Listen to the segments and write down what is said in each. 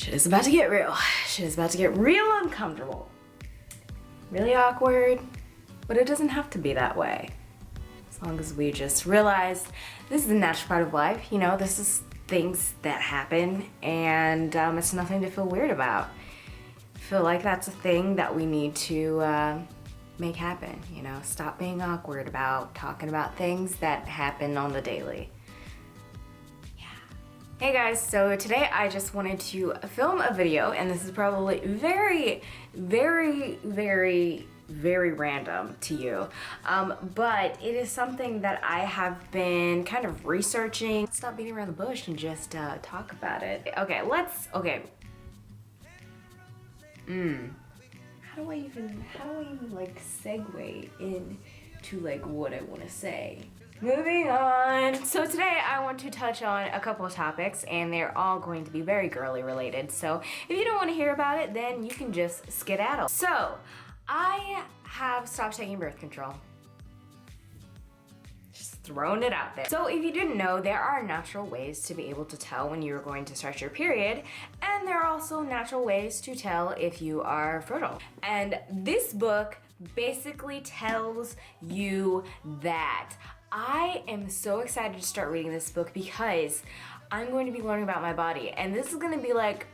Shit is about to get real. Shit is about to get real uncomfortable. Really awkward, but it doesn't have to be that way. As long as we just realize this is a natural part of life, you know, this is things that happen, and it's nothing to feel weird about. I feel like that's a thing that we need to make happen, you know, stop being awkward about talking about things that happen on the daily. Hey guys, so today I just wanted to film a video, and this is probably very random to you, but it is something that I have been kind of researching. Stop beating around the bush and just talk about it. Okay, how do I even like segue into like what I want to say? Moving on. So today I want to touch on a couple of topics, and they're all going to be very girly related. So if you don't want to hear about it, then you can just skedaddle. So I have stopped taking birth control. Just throwing it out there. So if you didn't know, there are natural ways to be able to tell when you're going to start your period, and there are also natural ways to tell if you are fertile. And this book basically tells you that. I am so excited to start reading this book because I'm going to be learning about my body, and this is going to be like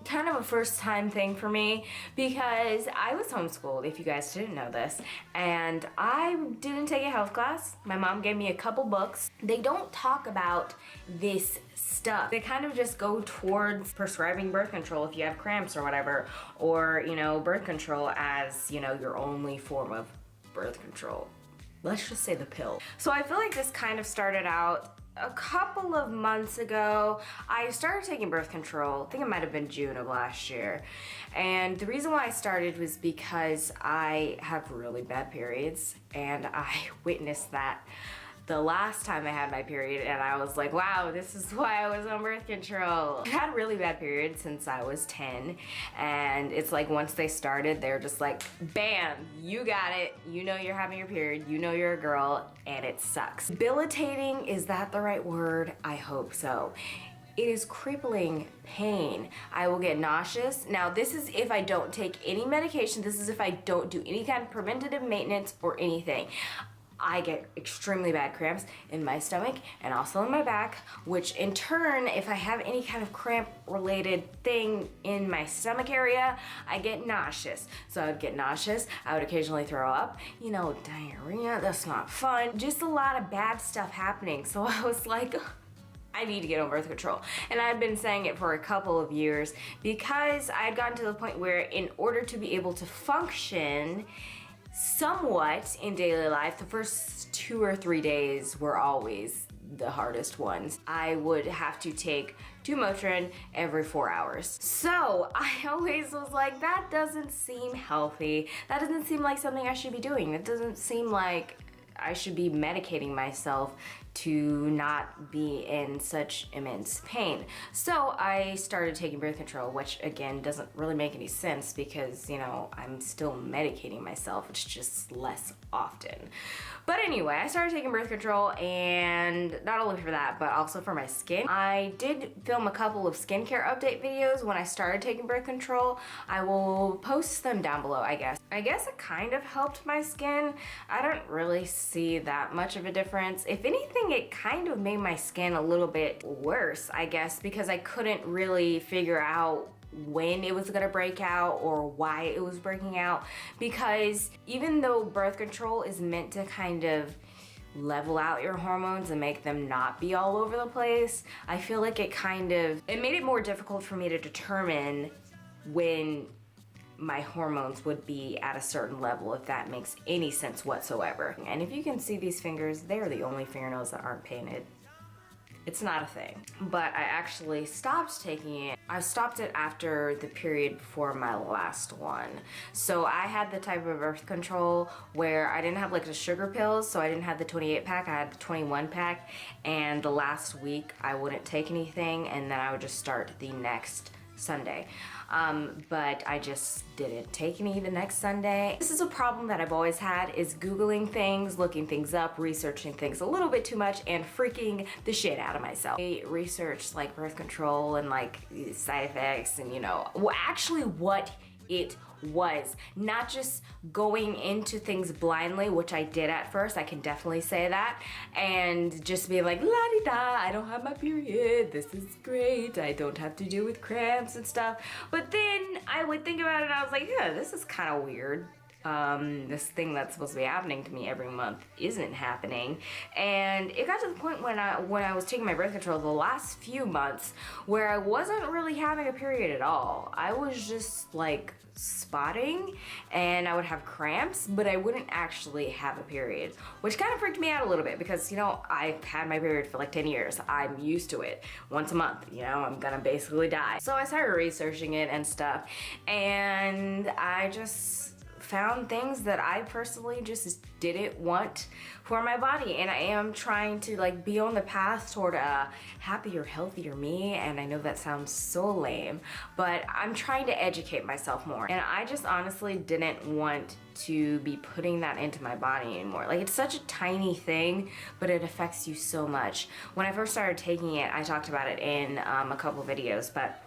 kind of a first time thing for me because I was homeschooled, if you guys didn't know this, and I didn't take a health class. My mom gave me a couple books. They don't talk about this stuff. They kind of just go towards prescribing birth control if you have cramps or whatever, or, you know, birth control as, you know, your only form of birth control. Let's just say the pill. So I feel like this kind of started out a couple of months ago. I started taking birth control, I think it might have been June of last year. And the reason why I started was because I have really bad periods, and I witnessed that the last time I had my period, and I was like, wow, this is why I was on birth control. I've had really bad periods since I was 10, and it's like once they started, they're just like, bam, you got it. You know you're having your period, you know you're a girl, and it sucks. Debilitating, is that the right word? I hope so. It is crippling pain. I will get nauseous. Now, this is if I don't take any medication. This is if I don't do any kind of preventative maintenance or anything. I get extremely bad cramps in my stomach and also in my back, which in turn, if I have any kind of cramp related thing in my stomach area, I get nauseous. So I would get nauseous, I would occasionally throw up, you know, diarrhea, that's not fun. Just a lot of bad stuff happening. So I was like, I need to get on birth control. And I've been saying it for a couple of years because I had gotten to the point where in order to be able to function somewhat in daily life, the first 2 or 3 days were always the hardest ones. I would have to take 2 Motrin every 4 hours. So I always was like, that doesn't seem healthy. That doesn't seem like something I should be doing. It doesn't seem like I should be medicating myself to not be in such immense pain. So I started taking birth control, which again doesn't really make any sense because, you know, I'm still medicating myself, it's just less often. But anyway, I started taking birth control, and not only for that, but also for my skin. I did film a couple of skincare update videos when I started taking birth control. I will post them down below, I guess. I guess it kind of helped my skin. I don't really see that much of a difference. If anything, it kind of made my skin a little bit worse, I guess, because I couldn't really figure out when it was gonna break out or why it was breaking out, because even though birth control is meant to kind of level out your hormones and make them not be all over the place, I feel like it made it more difficult for me to determine when my hormones would be at a certain level, if that makes any sense whatsoever. And if you can see these fingers, they're the only fingernails that aren't painted. It's not a thing. But I actually stopped taking it. I stopped it after the period before my last one. So I had the type of birth control where I didn't have like the sugar pills, so I didn't have the 28 pack, I had the 21 pack, and the last week I wouldn't take anything, and then I would just start the next Sunday. But I just didn't take any the next Sunday. This is a problem that I've always had, is Googling things, looking things up, researching things a little bit too much, and freaking the shit out of myself. I researched like birth control and like side effects and, you know, actually what it was, not just going into things blindly, which I did at first, I can definitely say that, and just be like, la-di-da, I don't have my period, this is great, I don't have to deal with cramps and stuff. But then I would think about it and I was like, yeah, this is kind of weird. This thing that's supposed to be happening to me every month isn't happening. And it got to the point when I was taking my birth control the last few months where I wasn't really having a period at all. I was just like spotting and I would have cramps, but I wouldn't actually have a period, which kind of freaked me out a little bit because, you know, I've had my period for like 10 years. I'm used to it. Once a month, you know, I'm gonna basically die. So I started researching it and stuff, and I just found things that I personally just didn't want for my body, and I am trying to like be on the path toward a happier, healthier me. And I know that sounds so lame, but I'm trying to educate myself more, and I just honestly didn't want to be putting that into my body anymore. Like, it's such a tiny thing, but it affects you so much. When I first started taking it, I talked about it in a couple videos, but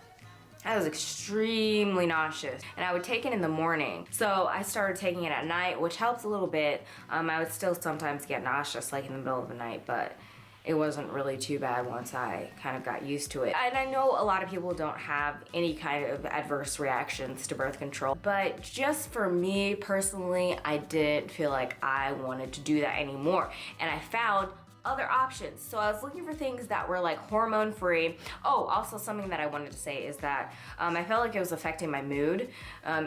I was extremely nauseous, and I would take it in the morning. So I started taking it at night, which helps a little bit. I would still sometimes get nauseous like in the middle of the night, but it wasn't really too bad once I kind of got used to it. And I know a lot of people don't have any kind of adverse reactions to birth control, but just for me personally, I didn't feel like I wanted to do that anymore. And I found other options. So I was looking for things that were like hormone free. Oh, also something that I wanted to say is that I felt like it was affecting my mood.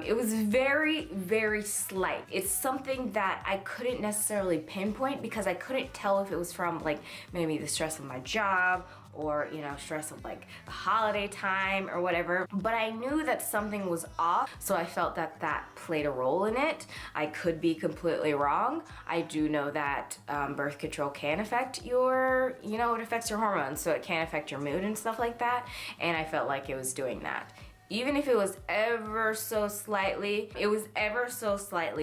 It was very, very slight. It's something that I couldn't necessarily pinpoint because I couldn't tell if it was from like maybe the stress of my job or, you know, stress of like the holiday time or whatever. But I knew that something was off, so I felt that that played a role in it. I could be completely wrong. I do know that birth control can affect your, you know, it affects your hormones, so it can affect your mood and stuff like that. And I felt like it was doing that. Even if it was ever so slightly,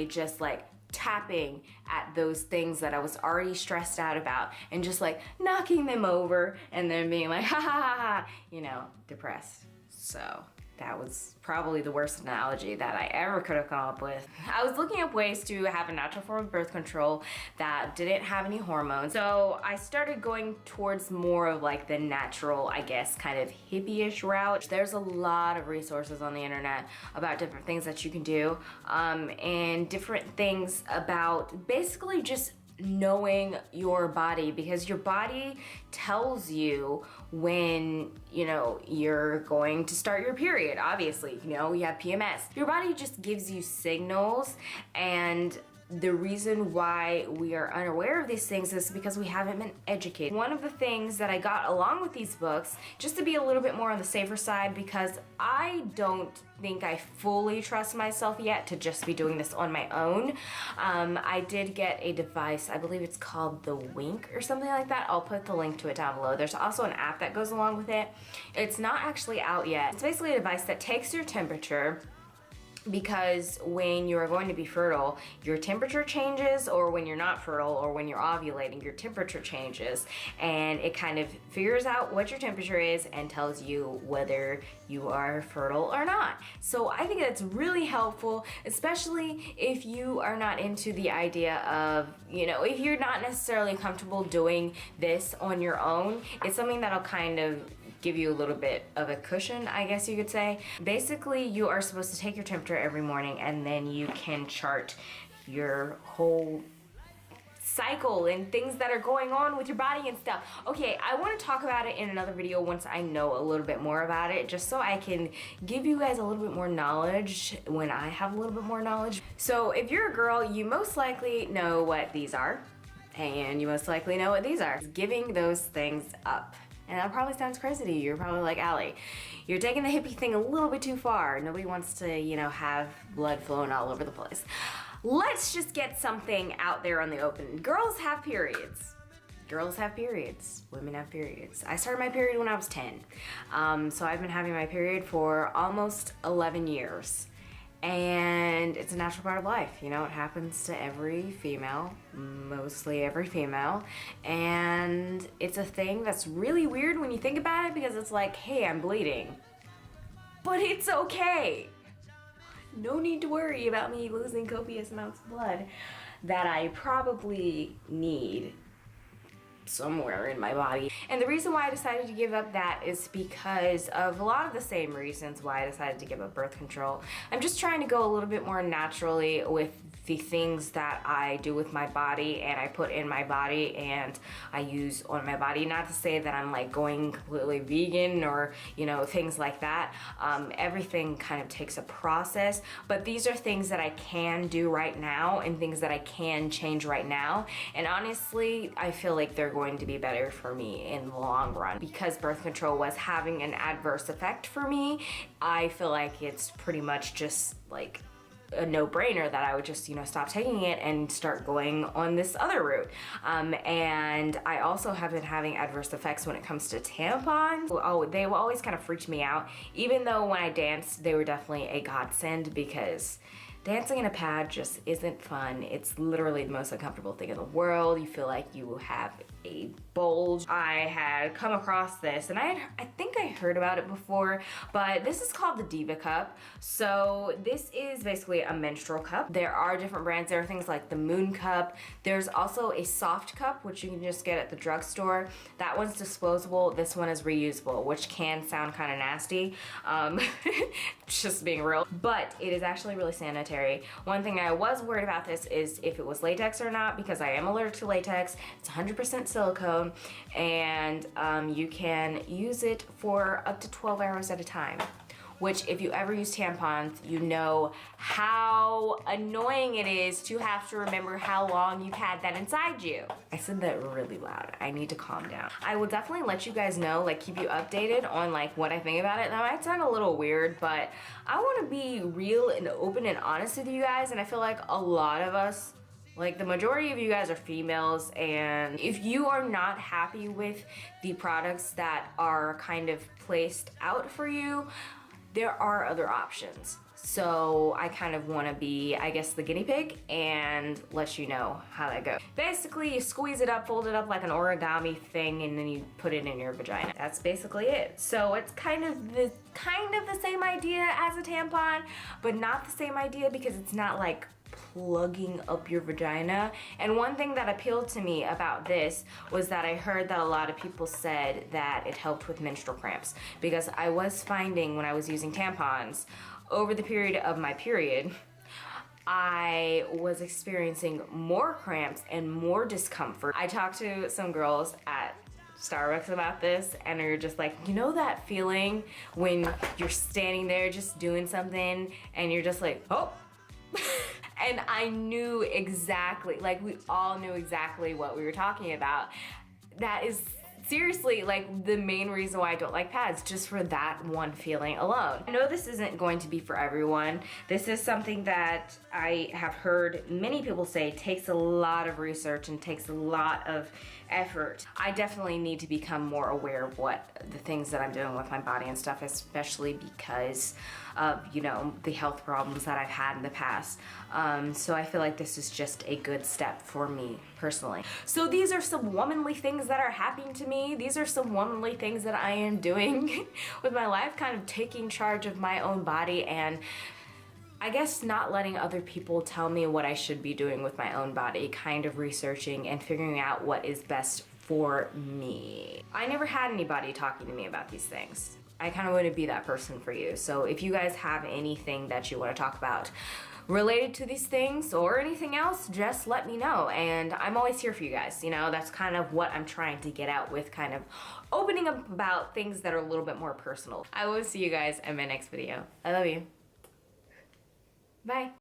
just like tapping at those things that I was already stressed out about and just like knocking them over and then being like, ha ha ha ha, you know, depressed. So that was probably the worst analogy that I ever could have come up with. I was looking up ways to have a natural form of birth control that didn't have any hormones. So I started going towards more of like the natural, I guess, kind of hippie-ish route. There's a lot of resources on the internet about different things that you can do, and different things about basically just knowing your body, because your body tells you when, you know, you're going to start your period. Obviously, you know, you have PMS. Your body just gives you signals, and the reason why we are unaware of these things is because we haven't been educated. One of the things that I got along with these books, just to be a little bit more on the safer side, because I don't think I fully trust myself yet to just be doing this on my own. I did get a device, I believe it's called the Wink or something like that. I'll put the link to it down below. There's also an app that goes along with it. It's not actually out yet. It's basically a device that takes your temperature, because when you're going to be fertile, your temperature changes, or when you're not fertile or when you're ovulating, your temperature changes, and it kind of figures out what your temperature is and tells you whether you are fertile or not. So I think that's really helpful, especially if you are not into the idea of, you know, if you're not necessarily comfortable doing this on your own. It's something that'll kind of give you a little bit of a cushion, I guess you could say. Basically, you are supposed to take your temperature every morning, and then you can chart your whole cycle and things that are going on with your body and stuff. Okay, I want to talk about it in another video once I know a little bit more about it, just so I can give you guys a little bit more knowledge when I have a little bit more knowledge. So if you're a girl, you most likely know what these are, and you most likely know what these are. Giving those things up. And that probably sounds crazy to you. You're probably like, Allie, you're taking the hippie thing a little bit too far. Nobody wants to, you know, have blood flowing all over the place. Let's just get something out there on the open. Girls have periods. girls have periods, women have periods. I started my period when I was 10. So I've been having my period for almost 11 years. And it's a natural part of life, you know, it happens to every female, mostly every female, and it's a thing that's really weird when you think about it, because it's like, hey, I'm bleeding, but it's okay. No need to worry about me losing copious amounts of blood that I probably need somewhere in my body. And the reason why I decided to give up that is because of a lot of the same reasons why I decided to give up birth control. I'm just trying to go a little bit more naturally with the things that I do with my body and I put in my body and I use on my body. Not to say that I'm like going completely vegan or, you know, things like that. Everything kind of takes a process, but these are things that I can do right now and things that I can change right now. And honestly, I feel like they're going to be better for me in the long run. Because birth control was having an adverse effect for me, I feel like it's pretty much just like a no-brainer that I would just, you know, stop taking it and start going on this other route. And I also have been having adverse effects when it comes to tampons. Oh, they always kind of freaked me out, even though when I danced, they were definitely a godsend, because dancing in a pad just isn't fun. It's literally the most uncomfortable thing in the world. You feel like you have a bulge. I had come across this and I think I heard about it before, but this is called the Diva Cup. So this is basically a menstrual cup. There are different brands. There are things like the Moon Cup. There's also a soft cup, which you can just get at the drugstore. That one's disposable. This one is reusable, which can sound kind of nasty, just being real, but it is actually really sanitary. One thing I was worried about this is if it was latex or not, because I am allergic to latex. It's 100% silicone, and you can use it for up to 12 hours at a time. Which, if you ever use tampons, you know how annoying it is to have to remember how long you've had that inside you. I said that really loud. I need to calm down. I will definitely let you guys know, like keep you updated on like what I think about it. That might sound a little weird, but I want to be real and open and honest with you guys, and I feel like a lot of us, like the majority of you guys, are females, and if you are not happy with the products that are kind of placed out for you, there are other options. So I kind of want to be, I guess, the guinea pig and let you know how that goes. Basically, you squeeze it up, fold it up like an origami thing, and then you put it in your vagina. That's basically it. So it's kind of the same idea as a tampon, but not the same idea because it's not like plugging up your vagina. And one thing that appealed to me about this was that I heard that a lot of people said that it helped with menstrual cramps, because I was finding when I was using tampons over the period of my period, I was experiencing more cramps and more discomfort. I talked to some girls at Starbucks about this, and they're just like, you know that feeling when you're standing there just doing something and you're just like, oh. And I knew exactly, like we all knew exactly what we were talking about. That is seriously like the main reason why I don't like pads, just for that one feeling alone. I know this isn't going to be for everyone. This is something that I have heard many people say takes a lot of research and takes a lot of effort. I definitely need to become more aware of what the things that I'm doing with my body and stuff, especially because of, you know, the health problems that I've had in the past. So I feel like this is just a good step for me personally. So these are some womanly things that are happening to me. These are some womanly things that I am doing with my life, kind of taking charge of my own body, and I guess not letting other people tell me what I should be doing with my own body, kind of researching and figuring out what is best for me. I never had anybody talking to me about these things. I kind of want to be that person for you. So if you guys have anything that you want to talk about related to these things or anything else, just let me know. And I'm always here for you guys. You know, that's kind of what I'm trying to get out with, kind of opening up about things that are a little bit more personal. I will see you guys in my next video. I love you. Bye.